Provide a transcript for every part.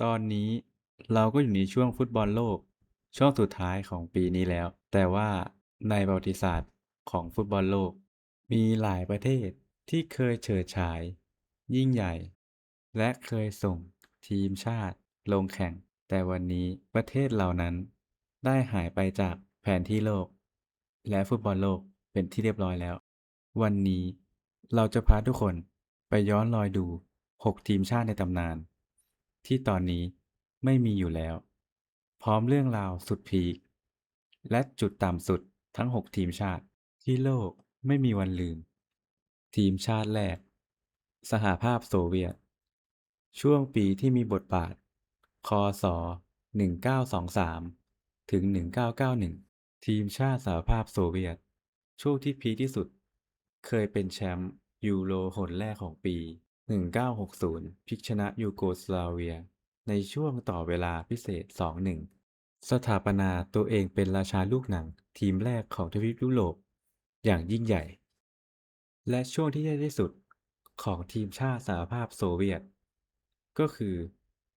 ตอนนี้เราก็อยู่ในช่วงฟุตบอลโลกช่วงสุดท้ายของปีนี้แล้วแต่ว่าในประวัติศาสตร์ของฟุตบอลโลกมีหลายประเทศที่เคยเฉิดฉายยิ่งใหญ่และเคยส่งทีมชาติลงแข่งแต่วันนี้ประเทศเหล่านั้นได้หายไปจากแผนที่โลกและฟุตบอลโลกเป็นที่เรียบร้อยแล้ววันนี้เราจะพาทุกคนไปย้อนรอยดู6ทีมชาติในตำนาน ที่ตอนนี้ไม่มีอยู่แล้วพร้อมเรื่องราวสุดพีคและจุดต่ำสุดทั้ง6ทีมชาติที่โลกไม่มีวันลืมทีมชาติแรกสหภาพโซเวียตช่วงปีที่มีบทบาทคศ1923ถึง1991ทีมชาติสหภาพโซเวียตช่วงที่พีคที่สุดเคยเป็นแชมป์ยูโรหนแรกของปี1960พลิกชนะยูโกสลาเวีย ในช่วงต่อเวลาพิเศษ2-1สถาปนาตัวเองเป็นราชาลูกหนังทีมแรกของทวีปยุโรปอย่างยิ่งใหญ่และช่วงที่แย่ที่สุดของทีมชาติสหภาพโซเวียตก็คือ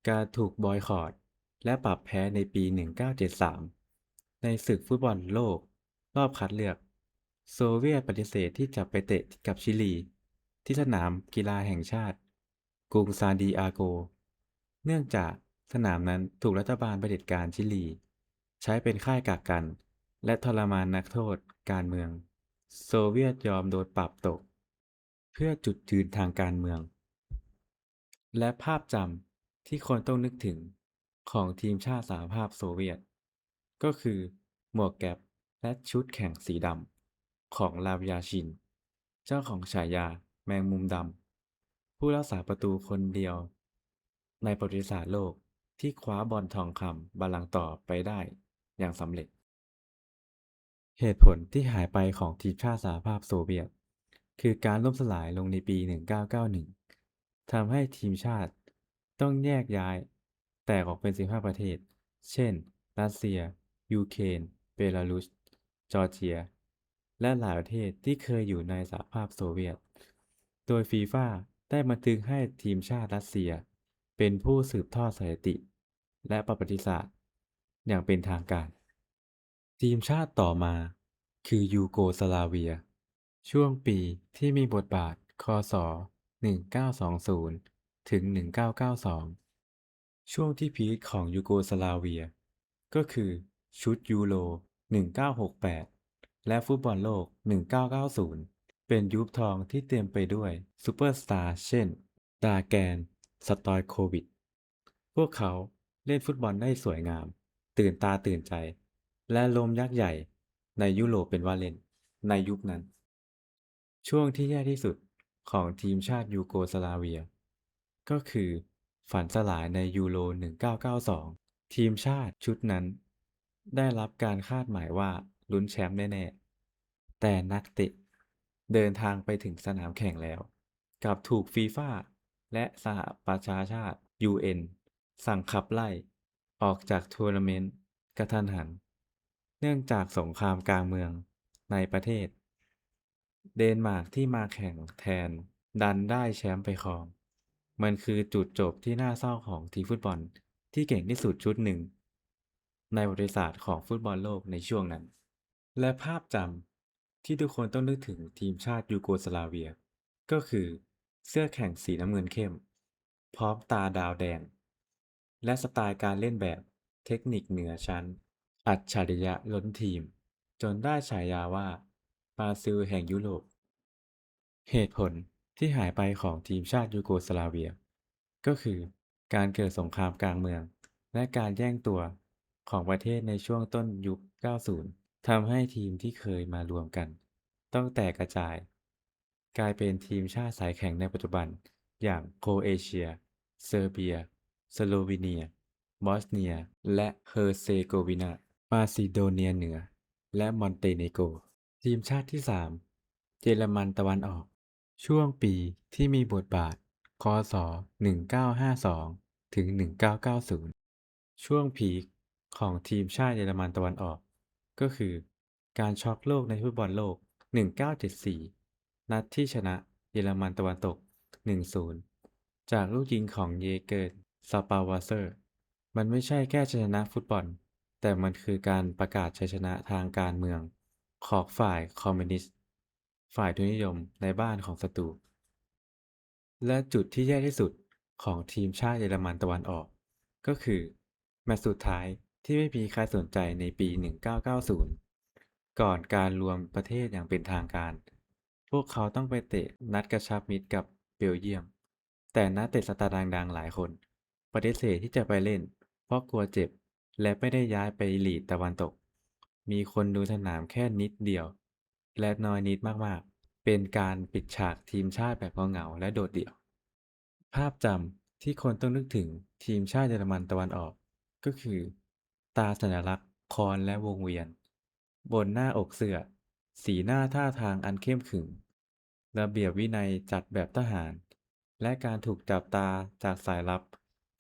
การถูกบอยคอตและปรับแพ้ในปี1973ในศึกฟุตบอลโลกรอบคัดเลือกโซเวียตปฏิเสธที่จะไปเตะกับชิลีที่สนามกีฬาแห่งชาติกรุงซานดิอาโก เนื่องจากสนามนั้นถูกรัฐบาลเผด็จการชิลีใช้เป็นค่ายกักกันและทรมานนักโทษการเมืองโซเวียตยอมโดนปรับตกเพื่อจุดยืนทางการเมืองและภาพจำที่คนต้องนึกถึงของทีมชาติสหภาพโซเวียตก็คือหมวกแก๊ปและชุดแข่งสีดำของลาวยาชินเจ้าของฉายาแมงมุมดำผู้รักษาประตูคนเดียวในประวัติศาสตร์โลกที่คว้าบอลทองคำบัลลังก์ต่อไปได้อย่างสำเร็จ เหตุผลที่หายไปของทีมชาติสหภาพโซเวียตคือการล่มสลายลงในปี1991ทำให้ทีมชาติต้องแยกย้ายแตกออกเป็น15ประเทศเช่นรัสเซียยูเครนเบลารุสจอร์เจียและหลายประเทศที่เคยอยู่ในสหภาพโซเวียตโดยฟีฟ่าได้บันทึกให้ทีมชาติรัสเซียเป็นผู้สืบทอดสถิติและประวัติศาสตร์อย่างเป็นทางการ ทีมชาติต่อมาคือยูโกสลาเวียช่วงปีที่มีบทบาทคศ1920ถึง1992ช่วงที่พีคของยูโกสลาเวียก็คือชุดยูโร1968และฟุตบอลโลก1990เป็นยุคทองที่เต็มไปด้วยซูเปอร์สตาร์เช่นดาแกนสตอยโควิดพวกเขาเล่นฟุตบอลได้สวยงามตื่นตาตื่นใจ และลมยักษ์ใหญ่ในยุโรปเป็นว่าเล่นในยุคนั้นช่วงที่แย่ที่สุดของทีมชาติยูโกสลาเวียก็คือฝันสลายในยูโร1992ทีมชาติชุดนั้นได้รับการคาดหมายว่าลุ้นแชมป์แน่ๆแต่นักเตะเดินทางไปถึงสนามแข่งแล้วกลับถูกฟีฟ่าและสหประชาชาติ UN สั่งขับไล่ออกจากทัวร์นาเมนต์กระทันหัน เนื่องจากสงครามกลางเมืองในประเทศเดนมาร์กที่มาแข่งแทนดันได้แชมป์ไปครองมันคือจุดจบที่น่าเศร้าของทีมฟุตบอลที่เก่งที่สุดชุดหนึ่งในประวัติศาสตร์ของฟุตบอลโลกในช่วงนั้นและภาพจำที่ทุกคนต้องนึกถึงทีมชาติยูโกสลาเวียก็คือเสื้อแข่งสีน้ำเงินเข้มพร้อมตาดาวแดงและสไตล์การเล่นแบบเทคนิคเหนือชั้น อัจฉริยะล้นทีมจนได้ฉายาว่าบราซิลแห่งยุโรปเหตุผลที่หายไปของทีมชาติยูโกสลาเวียก็คือการเกิดสงครามกลางเมืองและการแย่งตัวของประเทศในช่วงต้นยุค 90 ทำให้ทีมที่เคยมารวมกันต้องแตกกระจายกลายเป็นทีมชาติสายแข็งในปัจจุบันอย่างโครเอเชียเซอร์เบียสโลวีเนียบอสเนียและเฮอร์เซโกวีนา มาซิโดเนียเหนือและมอนเตเนโกรทีมชาติที่3เยอรมันตะวันออกช่วงปีที่มีบทบาทคศ1952ถึง1990ช่วงพีคของทีมชาติเยอรมันตะวันออกก็คือการช็อกโลกในฟุตบอลโลก1974นัดที่ชนะเยอรมันตะวันตก1-0จากลูกยิงของเยเกิร์ สปาวาเซอร์มันไม่ใช่แค่ชัยชนะฟุตบอลแต่มันคือการประกาศชัยชนะทางการเมืองของฝ่ายคอมมิวนิสต์ฝ่ายทุนนิยมในบ้านของศัตรู และจุดที่แย่ที่สุดของทีมชาติเยอรมันตะวันออกก็คือแมตช์สุดท้ายที่ไม่มีใครสนใจในปี 1990 ก่อนการรวมประเทศอย่างเป็นทางการ พวกเขาต้องไปเตะนัดกระชับมิตรกับเบลเยียม แต่นักเตะสตาร์ดังๆหลายคนปฏิเสธที่จะไปเล่นเพราะกลัวเจ็บและไม่ได้ย้ายไปลีกตะวันตก มีคนดูสนามแค่นิดเดียวและน้อยนิดมากๆ เป็นการปิดฉากทีมชาติแบบเหงาๆและโดดเดี่ยว ภาพจำที่คนต้องนึกถึงทีมชาติเยอรมันตะวันออกก็คือตราสัญลักษณ์ค้อนและวงเวียนบนหน้าอกเสื้อสีหน้าท่าทางอันเข้มขรึมระเบียบวินัยจัดแบบทหารและการถูกจับตาจากสายลับ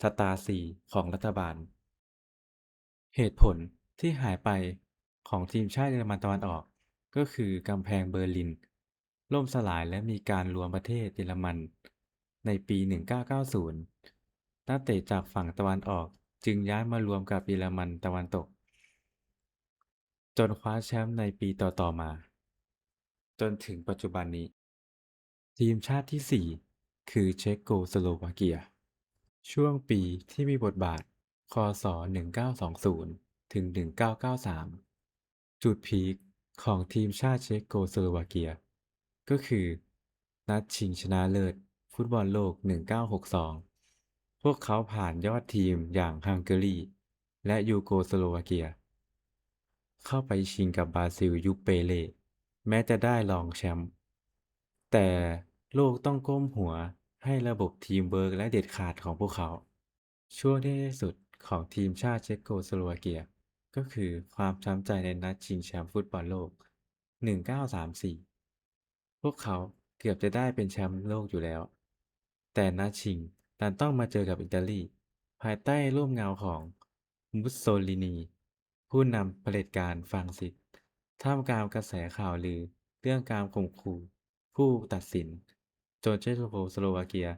สตาร์ซีของรัฐบาล เหตุผลที่หายไปของทีมชาติเยอรมันตะวันออกก็คือกำแพงเบอร์ลินล่มสลายและมีการรวมประเทศเยอรมันในปี 1990 นักเตะจากฝั่งตะวันออกจึงย้ายมารวมกับเยอรมันตะวันตกจนคว้าแชมป์ในปีต่อๆมาจนถึงปัจจุบันนี้ ทีมชาติที่ 4 คือเช็กโกสโลวาเกียช่วงปีที่มีบทบาทคศ1920ถึง1993จุดพีคของทีมชาติเช็กโกสโลวาเกียก็คือนัดชิงชนะเลิศฟุตบอลโลก1962พวกเขาผ่านยอดทีมอย่างฮังการีและยูโกสโลวาเกียเข้าไปชิงกับบราซิลยุคเปเล่แม้จะได้รองแชมป์ แต่โลกต้องก้มหัวให้ระบบทีมเวิร์กและเด็ดขาดของพวกเขา ช่วงที่ดีที่สุดของทีมชาติเช็กโกสโลวาเกียก็คือความช้ำใจในนัดชิงแชมป์ฟุตบอลโลก 1934 พวกเขาเกือบจะได้เป็นแชมป์โลกอยู่แล้ว แต่นัดชิงดันต้องมาเจอกับอิตาลีภายใต้ร่มเงาของมุสโซลินีผู้นำเผด็จการฝรั่งเศสท่ามกลางกระแสข่าวลือเรื่องการข่มขู่ผู้ตัดสินจนเชโกสโลวาเกีย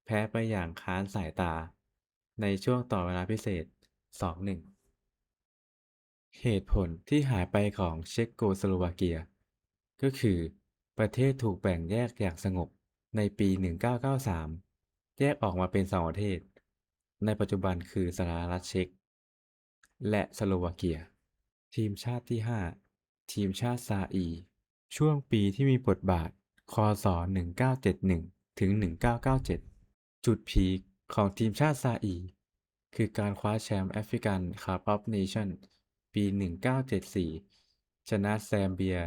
แพ้ไปอย่างค้านสายตาในช่วงต่อเวลาพิเศษ 2-1 เหตุผลที่หายไปของเช็กโกสโลวาเกียก็คือประเทศถูกแบ่งแยกอย่างสงบในปี 1993 แยกออกมาเป็นสองประเทศ ในปัจจุบันคือสหรัฐเช็กและสโลวาเกีย ทีมชาติที่ 5 ทีมชาติซาอีช่วงปีที่มีบทบาทคศ1971ถึง1997จุดพีคของทีมชาติซาอีคือการคว้าแชมป์แอฟริกันคัพออฟเนชั่นปี1974ชนะแซมเบีย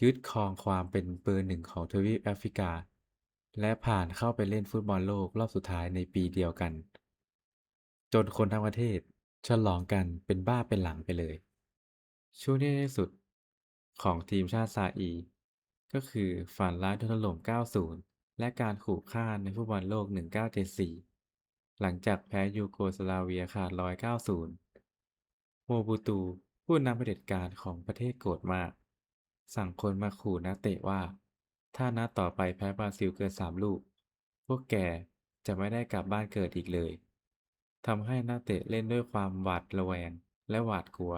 ยึดครองความเป็นเบอร์หนึ่งของทวีปแอฟริกาและผ่านเข้าไปเล่นฟุตบอลโลกรอบสุดท้ายในปีเดียวกันจนคนทั้งประเทศฉลองกันเป็นบ้าเป็นหลังไปเลย ช่วงที่ดีที่สุดของทีมชาติซาอีก็คือฝันร้ายโดนถล่ม 9-0 และการขู่ฆ่าในฟุตบอลโลก 1974 หลังจากแพ้ยูโกสลาเวียขาดลอย 9-0 โมบูตูผู้นำเผด็จการของประเทศโกรธมาก สั่งคนมาขู่นักเตะว่า ถ้านัดต่อไปแพ้บราซิลเกิน3ลูก พวกแกจะไม่ได้กลับบ้านเกิดอีกเลย ทำให้นักเตะเล่นด้วยความหวาดระแวงและหวาดกลัว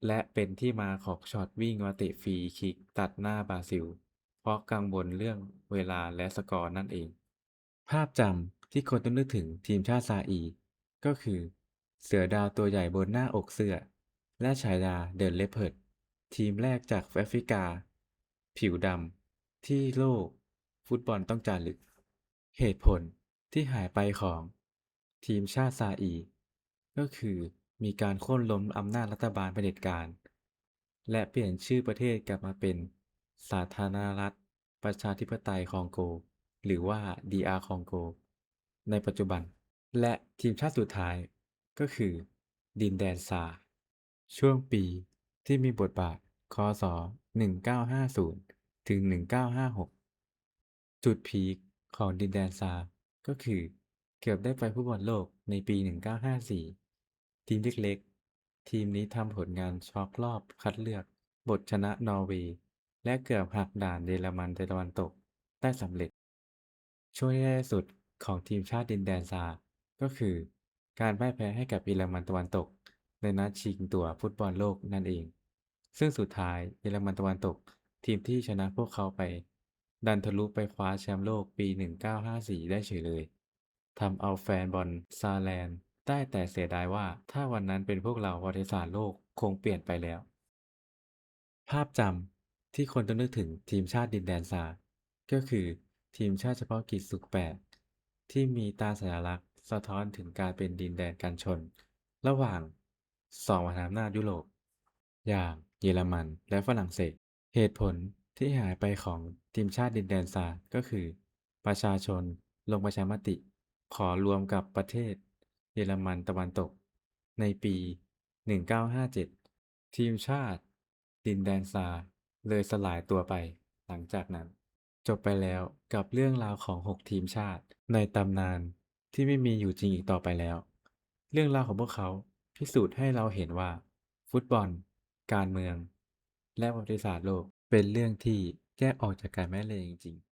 และเป็นที่มาของช็อตวิ่งมาเตะฟรีคิกตัดหน้าบราซิล เพราะกังวลเรื่องเวลาและสกอร์นั่นเอง ภาพจำที่คนต้องนึกถึงทีมชาติซาอีก็คือเสือดาวตัวใหญ่บนหน้าอกเสื้อและฉายาเดอะเลปเพิร์ดทีมแรกจากแอฟริกาผิวดำที่โลกฟุตบอลต้องจารึกเหตุผลที่หายไปของทีมชาติซาอีก็คือมีการโค่นล้มอำนาจรัฐบาลเผด็จการและเปลี่ยนชื่อประเทศกลับมาเป็นสาธารณรัฐประชาธิปไตยคองโก หรือว่า DR คองโกในปัจจุบันและทีมชาติสุดท้ายก็คือดินแดนซาร์ช่วงปีที่มีบทบาทคศ1950ถึง1956จุดพีคของดินแดนซาร์ก็คือเกือบได้ไปฟุตบอลโลกในปี1954ทีมเล็กๆทีมนี้ทำผลงานช็อกรอบคัดเลือกบทชนะนอร์เวย์และเกือบหักด่านเยอรมันตะวันตกได้สำเร็จ ช่วงที่แย่ที่สุดของทีมชาติดินแดนซาร์ ก็คือการพ่ายแพ้ให้กับเยอรมันตะวันตกในนัดชิงตั๋วฟุตบอลโลกนั่นเองซึ่งสุดท้ายเยอรมันตะวันตกทีมที่ชนะพวกเขาไปดันทะลุไปคว้าแชมป์โลกปี 1954 ได้เฉยเลยทำเอาแฟนบอลซาร์แลนด์ได้แต่เสียดายว่าถ้าวันนั้นเป็นพวกเราประวัติศาสตร์โลกคงเปลี่ยนไปแล้ว ภาพจำที่คนต้องนึกถึงทีมชาติดินแดนทรายก็คือทีมชาติเฉพาะกิจสุข8ที่มีตราสัญลักษณ์สะท้อนถึงการเป็นดินแดนกันชนระหว่างสองมหาอำนาจยุโรปอย่างเยอรมันและฝรั่งเศสเหตุผลที่หายไปของทีมชาติดินแดนทรายก็คือประชาชนลงประชามติขอรวมกับประเทศเยอรมันตะวันตกในปี1957 ทีมชาติดินแดนทรายเลยสลายตัวไปหลังจากนั้นจบไปแล้วกับเรื่องราวของ6ทีมชาติในตำนานที่ไม่มีอยู่จริงอีกต่อไปแล้วเรื่องราวของพวกเขาพิสูจน์ให้เราเห็นว่าฟุตบอลการเมืองและประวัติศาสตร์โลกเป็นเรื่องที่แยกออกจากกันไม่ได้เลยจริงๆ